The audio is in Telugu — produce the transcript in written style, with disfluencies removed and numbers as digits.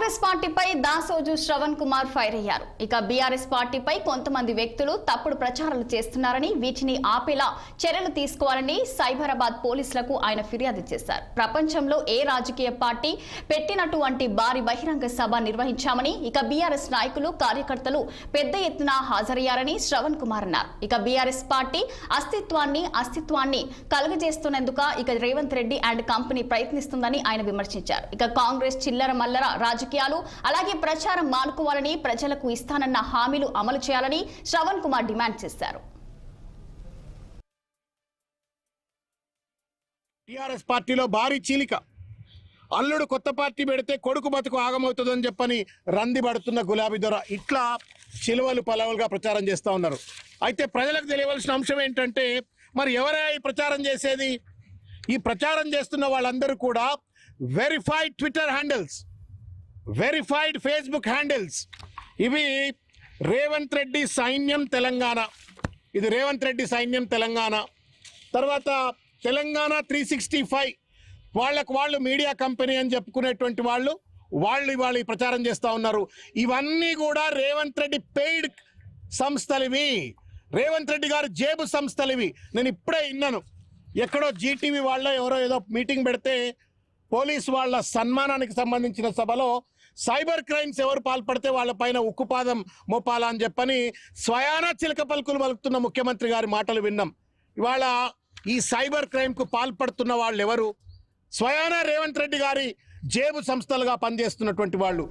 కాంగ్రెస్ పార్టీపై దాసోజు శ్రవణ్ కుమార్ ఫైర్ అయ్యారు. ఇక బీఆర్ఎస్ పార్టీపై కొంతమంది వ్యక్తులు తప్పుడు ప్రచారాలు చేస్తున్నారని, వీటిని ఆపేలా చర్యలు తీసుకోవాలని సైబరాబాద్ పోలీసులకు ఆయన ఫిర్యాదు చేశారు. ప్రపంచంలో ఏ రాజకీయ పార్టీ పెట్టినటువంటి భారీ బహిరంగ సభ నిర్వహించామని, ఇక బీఆర్ఎస్ నాయకులు కార్యకర్తలు పెద్ద ఎత్తున హాజరయ్యారని శ్రవణ్ కుమార్ అన్నారు. ఇక బీఆర్ఎస్ పార్టీ అస్తిత్వాన్ని కలుగజేస్తున్నందుకు ఇక రేవంత్ రెడ్డి అండ్ కంపెనీ ప్రయత్నిస్తుందని ఆయన విమర్శించారు. ఇక కాంగ్రెస్ చిల్లర మల్లర రాజకీయాలు అలాగే ప్రచారం మానుకోవాలని, ప్రజలకు ఇస్తానన్న హామీలు అమలు చేయాలని శ్రవణ్ కుమార్ డిమాండ్ చేశారు. టీఆర్ఎస్ పార్టీలో భారీ చీలిక. అల్లుడు కొత్త పార్టీ పెడితే కొడుకు బతుకు ఆగమవుతుందని చెప్పని రంది పడుతున్న గులాబీ దొర ఇట్లా చిలువలు పలవలుగా ప్రచారం చేస్తూ ఉన్నారు. అయితే ప్రజలకు తెలియవలసిన అంశం ఏంటంటే, మరి ఎవరే ఈ ప్రచారం చేసేది? ఈ ప్రచారం చేస్తున్న వాళ్ళందరూ కూడా verified Twitter handles, verified Facebook handles. ఇవి రేవంత్ రెడ్డి సైన్యం తెలంగాణ, ఇది రేవంత్ రెడ్డి సైన్యం తెలంగాణ. తర్వాత తెలంగాణ 365 వాళ్ళు మీడియా కంపెనీ అని చెప్పుకునేటువంటి వాళ్ళు ఇవాళ ఈ ప్రచారం చేస్తూ ఉన్నారు. ఇవన్నీ కూడా రేవంత్ రెడ్డి పెయిడ్ సంస్థలు, ఇవి రేవంత్ రెడ్డి గారు జేబు సంస్థలు ఇవి. నేను ఇప్పుడే విన్నాను, ఎక్కడో జీటీవీ వాళ్ళ ఎవరో ఏదో మీటింగ్ పెడితే పోలీసు వాళ్ళ సన్మానానికి సంబంధించిన సభలో సైబర్ క్రైమ్స్ ఎవరు పాల్పడితే వాళ్ళపైన ఉక్కుపాదం మోపాలా అని చెప్పని స్వయాన చిలక పలుకులు పలుకుతున్న ముఖ్యమంత్రి గారి మాటలు విన్నాం. ఇవాళ ఈ సైబర్ క్రైమ్కు పాల్పడుతున్న వాళ్ళు ఎవరు? స్వయాన రేవంత్ రెడ్డి గారి జేబు సంస్థలుగా పనిచేస్తున్నటువంటి వాళ్ళు.